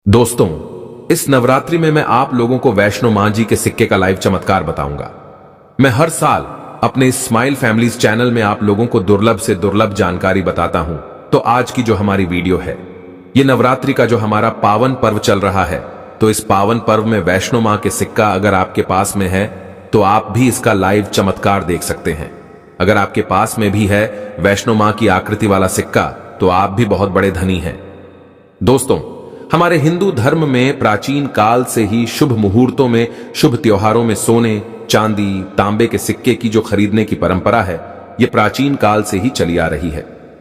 दोस्तों, इस नवरात्रि में मैं आप लोगों को वैष्णो मां जी के सिक्के का लाइव चमत्कार बताऊंगा। मैं हर साल अपने स्माइल फैमिलीज चैनल में आप लोगों को दुर्लभ से दुर्लभ जानकारी बताता हूं। तो आज की जो हमारी वीडियो है, ये नवरात्रि का जो हमारा पावन पर्व चल रहा है, तो इस पावन पर्व में वैष्णो मां के सिक्का अगर आपके पास में है तो आप भी इसका लाइव चमत्कार देख सकते हैं। अगर आपके पास में भी है वैष्णो मां की आकृति वाला सिक्का, तो आप भी बहुत बड़े धनी हैं। दोस्तों, हमारे हिंदू धर्म में प्राचीन काल से ही शुभ मुहूर्तों में, शुभ त्योहारों में सोने, चांदी, तांबे के सिक्के की जो खरीदने की परंपरा है, ये प्राचीन काल से ही चली आ रही है।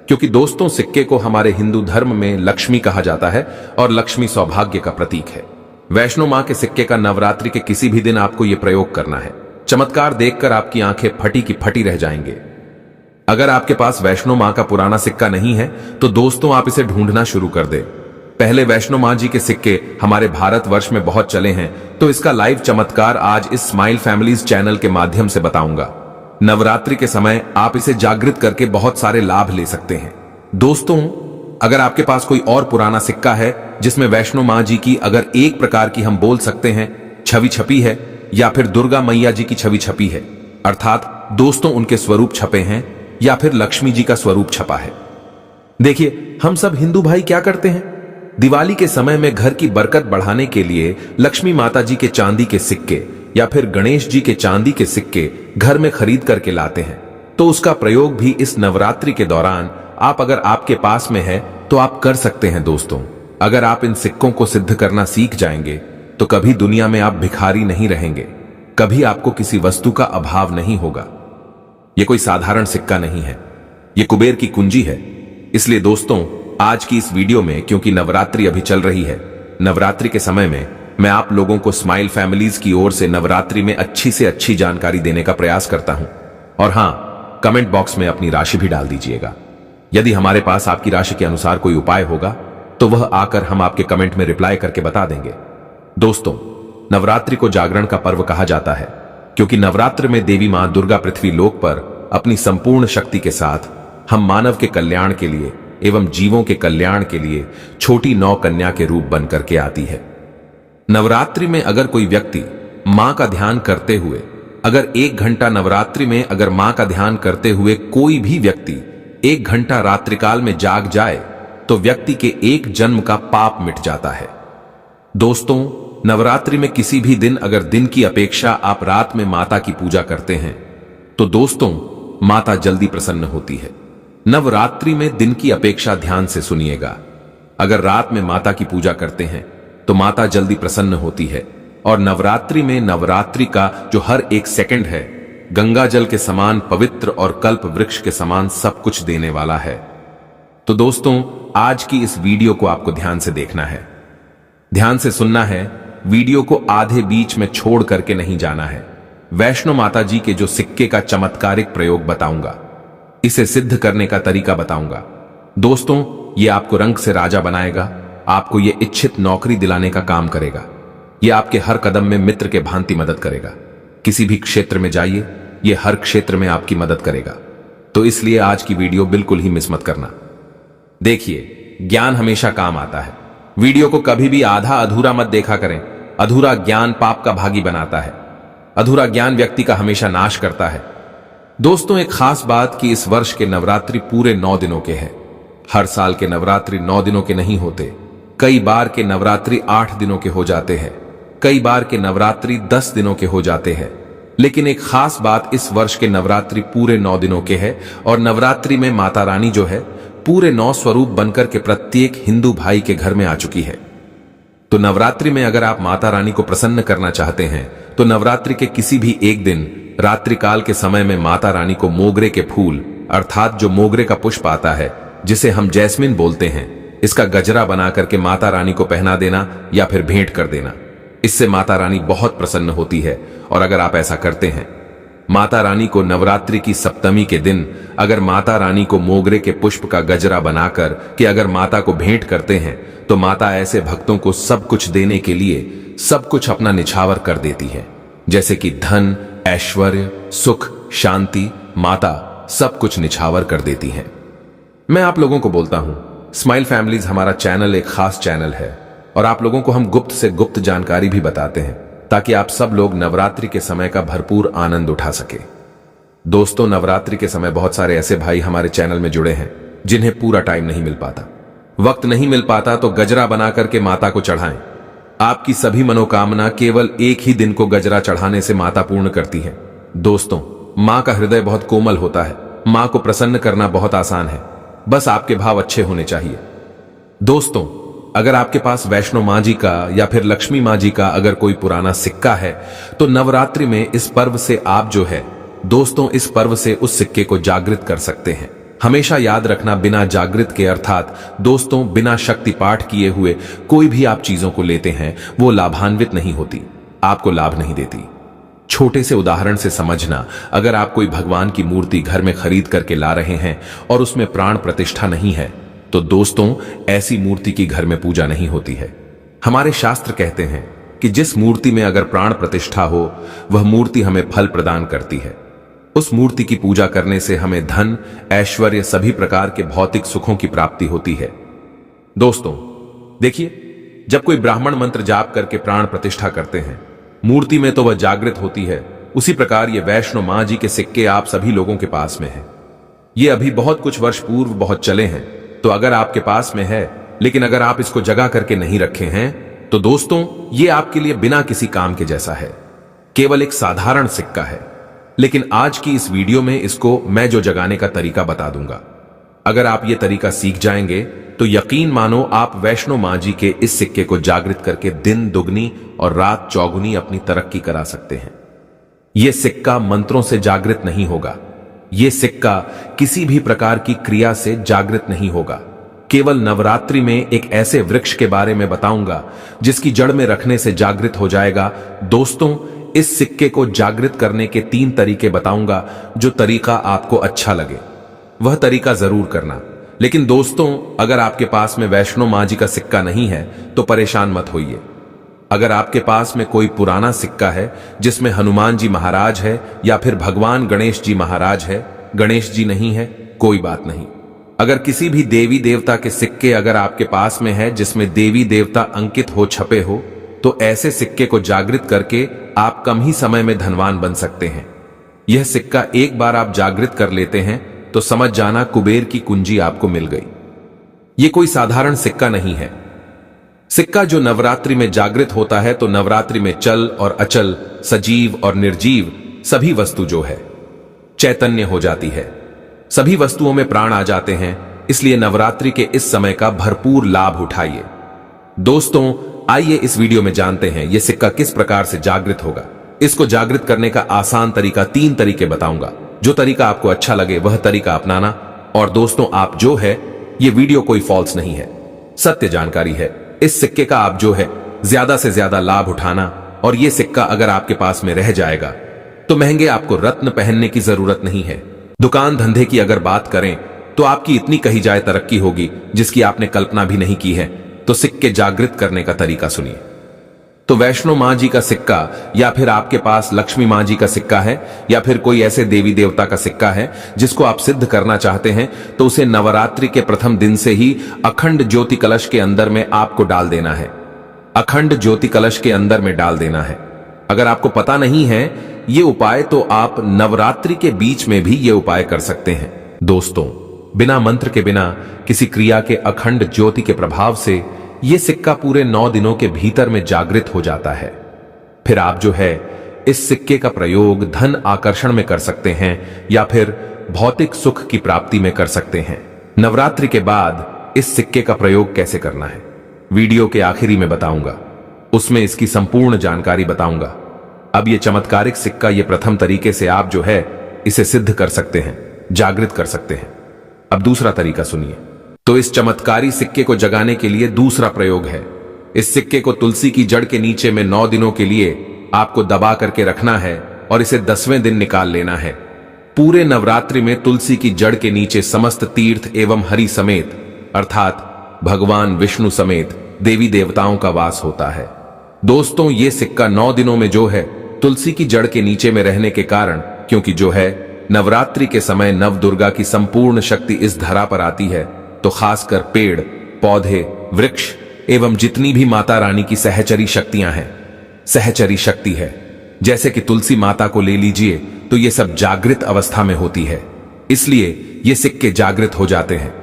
क्योंकि दोस्तों, सिक्के को हमारे हिंदू धर्म में लक्ष्मी कहा जाता है और लक्ष्मी सौभाग्य का प्रतीक है। वैष्णो मां के सिक्के का नवरात्रि के किसी भी दिन आपको यह प्रयोग करना है। चमत्कार देखकर आपकी आंखें फटी की फटी रह जाएंगे। अगर आपके पास वैष्णो मां का पुराना सिक्का नहीं है तो दोस्तों, आप इसे ढूंढना शुरू कर दें। पहले वैष्णो मां जी के सिक्के हमारे भारतवर्ष में बहुत चले हैं, तो इसका लाइव चमत्कार आज इस स्माइल फैमिलीज चैनल के माध्यम से बताऊंगा। नवरात्रि के समय आप इसे जागृत करके बहुत सारे लाभ ले सकते हैं। दोस्तों, अगर आपके पास कोई और पुराना सिक्का है जिसमें वैष्णो मां जी की अगर एक प्रकार की हम बोल सकते हैं छवि छपी है, या फिर दुर्गा मैया जी की छवि छपी है, अर्थात दोस्तों उनके स्वरूप छपे हैं, या फिर लक्ष्मी जी का स्वरूप छपा है। देखिए, हम सब हिंदू भाई क्या करते हैं, दिवाली के समय में घर की बरकत बढ़ाने के लिए लक्ष्मी माता जी के चांदी के सिक्के या फिर गणेश जी के चांदी के सिक्के घर में खरीद करके लाते हैं। तो उसका प्रयोग भी इस नवरात्रि के दौरान आप अगर आपके पास में है तो आप कर सकते हैं। दोस्तों, अगर आप इन सिक्कों को सिद्ध करना सीख जाएंगे तो कभी दुनिया में आप भिखारी नहीं रहेंगे, कभी आपको किसी वस्तु का अभाव नहीं होगा। यह कोई साधारण सिक्का नहीं है, यह कुबेर की कुंजी है। इसलिए दोस्तों, आज की इस वीडियो में, क्योंकि नवरात्रि अभी चल रही है, नवरात्रि के समय में मैं आप लोगों को स्माइल फैमिलीज की ओर से नवरात्रि में अच्छी से अच्छी जानकारी देने का प्रयास करता हूं। और हां, कमेंट बॉक्स में अपनी राशि भी डाल दीजिएगा। यदि हमारे पास आपकी राशि के अनुसार कोई उपाय होगा तो वह आकर हम आपके कमेंट में रिप्लाई करके बता देंगे। दोस्तों, नवरात्रि को जागरण का पर्व कहा जाता है, क्योंकि नवरात्र में देवी मां दुर्गा पृथ्वी लोक पर अपनी संपूर्ण शक्ति के साथ हम मानव के कल्याण के लिए एवं जीवों के कल्याण के लिए छोटी नौ कन्या के रूप बन करके आती है। नवरात्रि में अगर कोई व्यक्ति मां का ध्यान करते हुए, अगर 1 घंटा नवरात्रि में अगर मां का ध्यान करते हुए कोई भी व्यक्ति 1 घंटा रात्रिकाल में जाग जाए तो व्यक्ति के 1 जन्म का पाप मिट जाता है। दोस्तों, नवरात्रि में किसी भी दिन अगर दिन की अपेक्षा आप रात में माता की पूजा करते हैं तो दोस्तों, माता जल्दी प्रसन्न होती है। नवरात्रि में दिन की अपेक्षा ध्यान से सुनिएगा, अगर रात में माता की पूजा करते हैं तो माता जल्दी प्रसन्न होती है। और नवरात्रि में नवरात्रि का जो हर एक सेकंड है, गंगा जल के समान पवित्र और कल्प वृक्ष के समान सब कुछ देने वाला है। तो दोस्तों, आज की इस वीडियो को आपको ध्यान से देखना है, ध्यान से सुनना है। वीडियो को आधे बीच में छोड़ करके नहीं जाना है। वैष्णो माता जी के जो सिक्के का चमत्कारिक प्रयोग बताऊंगा, इसे सिद्ध करने का तरीका बताऊंगा। दोस्तों, ये आपको रंग से राजा बनाएगा, आपको ये इच्छित नौकरी दिलाने का काम करेगा, ये आपके हर कदम में मित्र के भांति मदद करेगा। किसी भी क्षेत्र में जाइए, ये हर क्षेत्र में आपकी मदद करेगा। तो इसलिए आज की वीडियो बिल्कुल ही मिस मत करना। देखिए, ज्ञान हमेशा काम आता है। वीडियो को कभी भी आधा अधूरा मत देखा करें। अधूरा ज्ञान पाप का भागी बनाता है। अधूरा ज्ञान व्यक्ति का हमेशा नाश करता है। दोस्तों, एक खास बात कि इस वर्ष के नवरात्रि पूरे 9 दिनों के हैं। हर साल के नवरात्रि 9 दिनों के नहीं होते। कई बार के नवरात्रि 8 दिनों के हो जाते हैं, कई बार के नवरात्रि 10 दिनों के हो जाते हैं। लेकिन एक खास बात, इस वर्ष के नवरात्रि पूरे 9 दिनों के हैं। और नवरात्रि में माता रानी जो है पूरे 9 स्वरूप बनकर के प्रत्येक हिंदू भाई के घर में आ चुकी है। तो नवरात्रि में अगर आप माता रानी को प्रसन्न करना चाहते हैं तो नवरात्रि के किसी भी एक दिन रात्रिकाल के समय में माता रानी को मोगरे के फूल, अर्थात जो मोगरे का पुष्प आता है जिसे हम जैस्मिन बोलते हैं, इसका गजरा बना करके माता रानी को पहना देना या फिर भेंट कर देना। इससे माता रानी बहुत प्रसन्न होती है। और अगर आप ऐसा करते हैं, माता रानी को नवरात्रि की सप्तमी के दिन अगर माता रानी को मोगरे के पुष्प का गजरा बनाकर कि अगर माता को भेंट करते हैं तो माता ऐसे भक्तों को सब कुछ देने के लिए सब कुछ अपना निछावर कर देती है, जैसे कि धन, ऐश्वर्य, सुख, शांति, माता सब कुछ निछावर कर देती हैं। मैं आप लोगों को बोलता हूं, स्माइल फैमिलीज हमारा चैनल एक खास चैनल है। और आप लोगों को हम गुप्त से गुप्त जानकारी भी बताते हैं ताकि आप सब लोग नवरात्रि के समय का भरपूर आनंद उठा सके। दोस्तों, नवरात्रि के समय बहुत सारे ऐसे भाई हमारे चैनल में जुड़े हैं जिन्हें पूरा टाइम नहीं मिल पाता, वक्त नहीं मिल पाता, तो गजरा बना करके माता को चढ़ाएं। आपकी सभी मनोकामना केवल एक ही दिन को गजरा चढ़ाने से माता पूर्ण करती है। दोस्तों, मां का हृदय बहुत कोमल होता है, मां को प्रसन्न करना बहुत आसान है, बस आपके भाव अच्छे होने चाहिए। दोस्तों, अगर आपके पास वैष्णो मां जी का या फिर लक्ष्मी मां जी का अगर कोई पुराना सिक्का है तो नवरात्रि में इस पर्व से आप जो है दोस्तों इस पर्व से उस सिक्के को जागृत कर सकते हैं। हमेशा याद रखना, बिना जागृत के अर्थात दोस्तों बिना शक्ति पाठ किए हुए कोई भी आप चीजों को लेते हैं वो लाभान्वित नहीं होती, आपको लाभ नहीं देती। छोटे से उदाहरण से समझना, अगर आप कोई भगवान की मूर्ति घर में खरीद करके ला रहे हैं और उसमें प्राण प्रतिष्ठा नहीं है तो दोस्तों ऐसी मूर्ति की घर में पूजा नहीं होती है। हमारे शास्त्र कहते हैं कि जिस मूर्ति में अगर प्राण प्रतिष्ठा हो वह मूर्ति हमें फल प्रदान करती है। उस मूर्ति की पूजा करने से हमें धन, ऐश्वर्य, सभी प्रकार के भौतिक सुखों की प्राप्ति होती है। दोस्तों देखिए, जब कोई ब्राह्मण मंत्र जाप करके प्राण प्रतिष्ठा करते हैं मूर्ति में तो वह जागृत होती है। उसी प्रकार ये वैष्णो मां जी के सिक्के आप सभी लोगों के पास में हैं। ये अभी बहुत कुछ वर्ष पूर्व बहुत चले हैं, तो अगर आपके पास में है लेकिन अगर आप इसको जगा करके नहीं रखे हैं तो दोस्तों ये आपके लिए बिना किसी काम के जैसा है, केवल एक साधारण सिक्का है। लेकिन आज की इस वीडियो में इसको मैं जो जगाने का तरीका बता दूंगा। अगर आप ये तरीका सीख जाएंगे तो यकीन मानो आप वैष्णो मां जी के इस सिक्के को जागृत करके दिन दुगनी और रात चौगुनी अपनी तरक्की करा सकते हैं। यह सिक्का मंत्रों से जागृत नहीं होगा, यह सिक्का किसी भी प्रकार की क्रिया से जागृत नहीं होगा। केवल नवरात्रि में एक ऐसे वृक्ष के बारे में बताऊंगा जिसकी जड़ में रखने से जागृत हो जाएगा। दोस्तों, इस सिक्के को जागृत करने के 3 तरीके बताऊंगा। जो तरीका आपको अच्छा लगे वह तरीका जरूर करना। लेकिन दोस्तों, अगर आपके पास में वैष्णो मां जी का सिक्का नहीं है तो परेशान मत होइए। अगर आपके पास में कोई पुराना सिक्का है जिसमें हनुमान जी महाराज है या फिर भगवान गणेश जी महाराज है, गणेश जी नहीं है, कोई बात नहीं। अगर किसी भी देवी देवता के सिक्के अगर आपके पास में है जिसमें देवी देवता अंकित हो, छपे हो, तो ऐसे सिक्के को जागृत करके आप कम ही समय में धनवान बन सकते हैं। यह सिक्का एक बार आप जागृत कर लेते हैं तो समझ जाना कुबेर की कुंजी आपको मिल गई। यह कोई साधारण सिक्का नहीं है। सिक्का जो नवरात्रि में जागृत होता है तो नवरात्रि में चल और अचल, सजीव और निर्जीव सभी वस्तु जो है चैतन्य हो जाती है। सभी वस्तुओं में प्राण आ जाते हैं। इसलिए नवरात्रि के इस समय का भरपूर लाभ उठाइए। दोस्तों, आइए इस वीडियो में जानते हैं यह सिक्का किस प्रकार से जागृत होगा। इसको जागृत करने का आसान तरीका 3 तरीके बताऊंगा। जो तरीका आपको अच्छा लगे वह तरीका अपनाना। और दोस्तों, आप जो है ये वीडियो कोई फॉल्स नहीं है, सत्य जानकारी है। इस सिक्के का आप जो है ज्यादा से ज्यादा लाभ उठाना। और यह सिक्का अगर आपके पास में रह जाएगा तो महंगे आपको रत्न पहनने की जरूरत नहीं है। दुकान धंधे की अगर बात करें तो आपकी इतनी कही जाए तरक्की होगी जिसकी आपने कल्पना भी नहीं की है। तो सिक्के जागृत करने का तरीका सुनिए। तो वैष्णो मां जी का सिक्का या फिर आपके पास लक्ष्मी मां जी का सिक्का है या फिर कोई ऐसे देवी देवता का सिक्का है जिसको आप सिद्ध करना चाहते हैं तो उसे नवरात्रि के प्रथम दिन से ही अखंड ज्योति कलश के अंदर में आपको डाल देना है। अखंड ज्योति कलश के अंदर में डाल देना है। अगर आपको पता नहीं है ये उपाय तो आप नवरात्रि के बीच में भी ये उपाय कर सकते हैं। दोस्तों, बिना मंत्र के, बिना किसी क्रिया के अखंड ज्योति के प्रभाव से यह सिक्का पूरे 9 दिनों के भीतर में जागृत हो जाता है। फिर आप जो है इस सिक्के का प्रयोग धन आकर्षण में कर सकते हैं या फिर भौतिक सुख की प्राप्ति में कर सकते हैं। नवरात्रि के बाद इस सिक्के का प्रयोग कैसे करना है वीडियो के आखिरी में बताऊंगा। उसमें इसकी संपूर्ण जानकारी बताऊंगा। अब यह चमत्कारिक सिक्का ये प्रथम तरीके से आप जो है इसे सिद्ध कर सकते हैं, जागृत कर सकते हैं। अब दूसरा तरीका सुनिए। तो इस चमत्कारी सिक्के को जगाने के लिए दूसरा प्रयोग है। इस सिक्के को तुलसी की जड़ के नीचे में 9 दिनों के लिए आपको दबा करके रखना है और इसे 10वें दिन निकाल लेना है। पूरे नवरात्रि में तुलसी की जड़ के नीचे समस्त तीर्थ एवं हरि समेत अर्थात भगवान विष्णु समेत देवी देवताओं का वास होता है। दोस्तों, ये सिक्का 9 दिनों में जो है तुलसी की जड़ के नीचे में रहने के कारण, क्योंकि जो है नवरात्रि के समय नव दुर्गा की संपूर्ण शक्ति इस धरा पर आती है, तो खासकर पेड़, पौधे, वृक्ष एवं जितनी भी माता रानी की सहचरी शक्तियां हैं, सहचरी शक्ति है, जैसे कि तुलसी माता को ले लीजिए तो ये सब जागृत अवस्था में होती है, इसलिए ये सिक्के जागृत हो जाते हैं।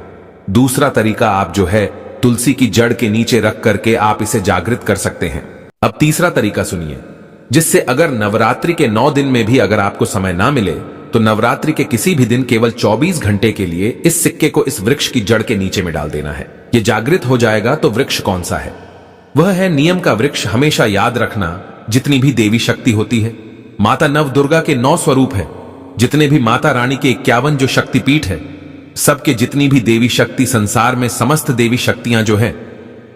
दूसरा तरीका आप जो है तुलसी की जड़ के नीचे रख करके आप इसे जागृत कर सकते हैं। अब तीसरा तरीका सुनिए, जिससे अगर नवरात्रि के 9 दिन में भी अगर आपको समय ना मिले तो नवरात्रि के किसी भी दिन केवल 24 घंटे के लिए इस सिक्के को इस वृक्ष की जड़ के नीचे में डाल देना है। ये जागृत हो जाएगा। तो वृक्ष कौन सा है? वह है नियम का वृक्ष। हमेशा याद रखना, जितनी भी देवी शक्ति होती है, माता नव दुर्गा के 9 स्वरूप है, जितने भी माता रानी के 51 जो शक्तिपीठ है, सबके जितनी भी देवी शक्ति संसार में, समस्त देवी शक्तियां जो है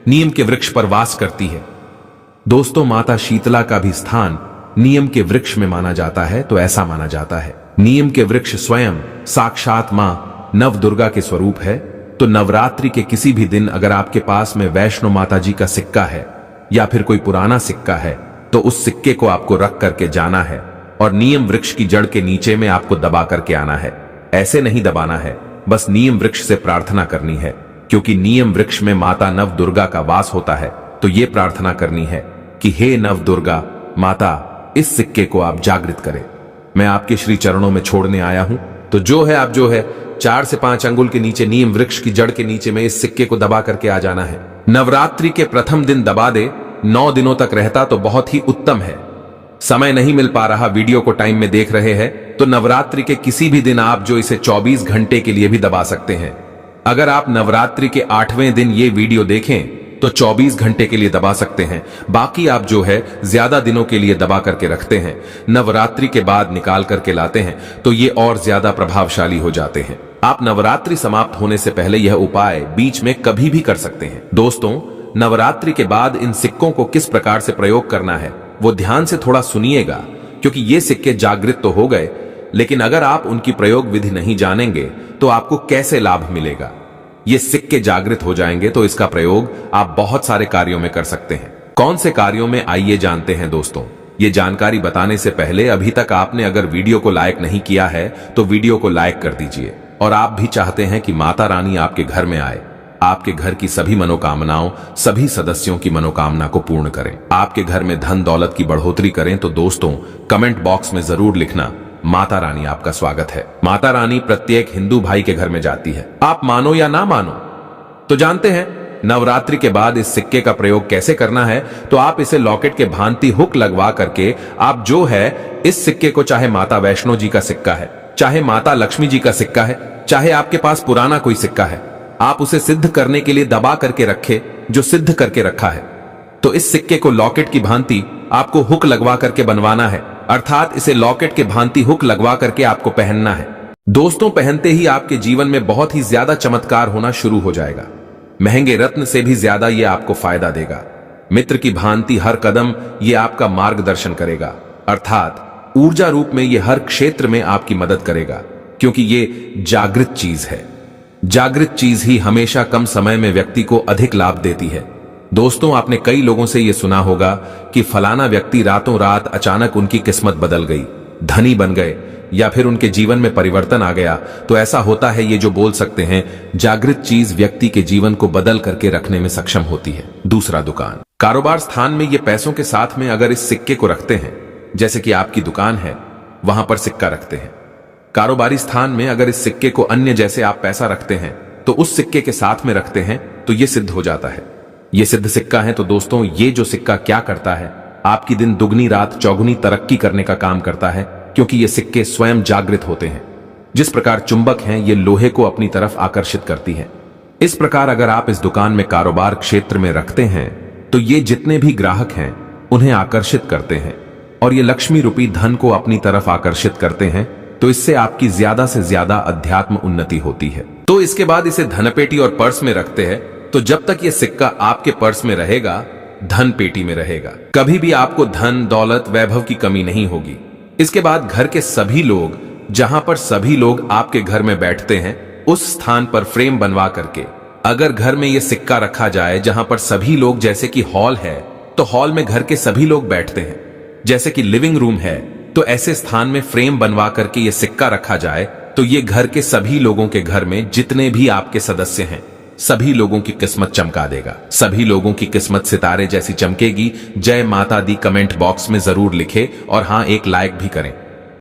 नियम के वृक्ष पर वास करती है। दोस्तों, माता शीतला का भी स्थान नियम के वृक्ष में माना जाता है। तो ऐसा माना जाता है नियम के वृक्ष स्वयं साक्षात मां नव दुर्गा के स्वरूप है। तो नवरात्रि के किसी भी दिन अगर आपके पास में वैष्णो माता जी का सिक्का है या फिर कोई पुराना सिक्का है, तो उस सिक्के को आपको रख करके जाना है और नियम वृक्ष की जड़ के नीचे में आपको दबा करके आना है। ऐसे नहीं दबाना है, बस नियम वृक्ष से प्रार्थना करनी है, क्योंकि नियम वृक्ष में माता नव दुर्गा का वास होता है। तो ये प्रार्थना करनी है कि हे नव दुर्गा माता, इस सिक्के को आप जागृत करें। मैं आपके श्री चरणों में छोड़ने आया हूं। तो जो है आप जो है 4 से 5 अंगुल के नीचे नियम वृक्ष की जड़ के नीचे में इस सिक्के को दबा करके आ जाना है। नवरात्रि के प्रथम दिन दबा दे, 9 दिनों तक रहता तो बहुत ही उत्तम है। समय नहीं मिल पा रहा, वीडियो को टाइम में देख रहे हैं, तो नवरात्रि के किसी भी दिन आप जो इसे 24 घंटे के लिए भी दबा सकते हैं। अगर आप नवरात्रि के 8वें दिन ये वीडियो देखें तो 24 घंटे के लिए दबा सकते हैं। बाकी आप जो है ज्यादा दिनों के लिए दबा करके रखते हैं, नवरात्रि के बाद निकाल करके लाते हैं, तो ये और ज्यादा प्रभावशाली हो जाते हैं। आप नवरात्रि समाप्त होने से पहले यह उपाय बीच में कभी भी कर सकते हैं। दोस्तों, नवरात्रि के बाद इन सिक्कों को किस प्रकार से प्रयोग करना है वो ध्यान से थोड़ा सुनिएगा, क्योंकि ये सिक्के जागृत तो हो गए, लेकिन अगर आप उनकी प्रयोग विधि नहीं जानेंगे तो आपको कैसे लाभ मिलेगा। ये सिक्के जागृत हो जाएंगे तो इसका प्रयोग आप बहुत सारे कार्यों में कर सकते हैं। कौन से कार्यों में, आइए जानते हैं। दोस्तों, ये जानकारी बताने से पहले अभी तक आपने अगर वीडियो को लाइक नहीं किया है तो वीडियो को लाइक कर दीजिए। और आप भी चाहते हैं कि माता रानी आपके घर में आए, आपके घर की सभी मनोकामनाओं, सभी सदस्यों की मनोकामना को पूर्ण करें, आपके घर में धन दौलत की बढ़ोतरी करें, तो दोस्तों कमेंट बॉक्स में जरूर लिखना, माता रानी आपका स्वागत है। माता रानी प्रत्येक हिंदू भाई के घर में जाती है। आप मानो या ना मानो, तो जानते हैं नवरात्रि के बाद इस सिक्के का प्रयोग कैसे करना है। तो आप इसे लॉकेट के भांति हुक लगवा करके आप जो है इस सिक्के को, चाहे माता वैष्णो जी का सिक्का है, चाहे माता लक्ष्मी जी का सिक्का है, चाहे आपके पास पुराना कोई सिक्का है, आप उसे सिद्ध करने के लिए दबा करके रखे जो सिद्ध करके रखा है। तो इस सिक्के को लॉकेट की भांति आपको हुक लगवा करके बनवाना है, अर्थात इसे लॉकेट के भांति हुक लगवा करके आपको पहनना है। दोस्तों, पहनते ही आपके जीवन में बहुत ही ज्यादा चमत्कार होना शुरू हो जाएगा। महंगे रत्न से भी ज्यादा ये आपको फायदा देगा। मित्र की भांति हर कदम ये आपका मार्गदर्शन करेगा, अर्थात ऊर्जा रूप में ये हर क्षेत्र में आपकी मदद करेगा, क्योंकि ये जागृत चीज है। जागृत चीज ही हमेशा कम समय में व्यक्ति को अधिक लाभ देती है। दोस्तों, आपने कई लोगों से यह सुना होगा कि फलाना व्यक्ति रातों रात अचानक उनकी किस्मत बदल गई, धनी बन गए, या फिर उनके जीवन में परिवर्तन आ गया। तो ऐसा होता है, ये जो बोल सकते हैं, जागृत चीज व्यक्ति के जीवन को बदल करके रखने में सक्षम होती है। दूसरा, दुकान, कारोबार स्थान में ये पैसों के साथ में अगर इस सिक्के को रखते हैं, जैसे कि आपकी दुकान है वहां पर सिक्का रखते हैं, कारोबारी स्थान में अगर इस सिक्के को अन्य जैसे आप पैसा रखते हैं तो उस सिक्के के साथ में रखते हैं, तो ये सिद्ध हो जाता है। ये सिद्ध सिक्का है। तो दोस्तों, ये जो सिक्का क्या करता है, आपकी दिन दुगनी रात चौगुनी तरक्की करने का काम करता है, क्योंकि ये सिक्के स्वयं जागृत होते हैं। जिस प्रकार चुंबक हैं, ये लोहे को अपनी तरफ आकर्षित करती हैं। इस प्रकार अगर आप इस दुकान में कारोबार क्षेत्र में रखते हैं तो ये जितने भी ग्राहक हैं उन्हें आकर्षित करते हैं और ये लक्ष्मी रूपी धन को अपनी तरफ आकर्षित करते हैं। तो इससे आपकी ज्यादा से ज्यादा अध्यात्म उन्नति होती है। तो इसके बाद इसे धनपेटी और पर्स में रखते हैं। तो जब तक ये सिक्का आपके पर्स में रहेगा, धन पेटी में रहेगा। कभी भी आपको धन दौलत वैभव की कमी नहीं होगी। इसके बाद घर के सभी लोग, जहां पर सभी लोग आपके घर में बैठते हैं, उस स्थान पर फ्रेम बनवा करके अगर घर में ये सिक्का रखा जाए, जहां पर सभी लोग, जैसे कि हॉल है तो हॉल में घर के सभी लोग बैठते हैं, जैसे कि लिविंग रूम है, तो ऐसे स्थान में फ्रेम बनवा करके ये सिक्का रखा जाए, तो ये घर के सभी लोगों के घर में जितने भी आपके सदस्य हैं, सभी लोगों की किस्मत चमका देगा। सभी लोगों की किस्मत सितारे जैसी चमकेगी। जय माता दी कमेंट बॉक्स में जरूर लिखे और हां, एक लाइक भी करें।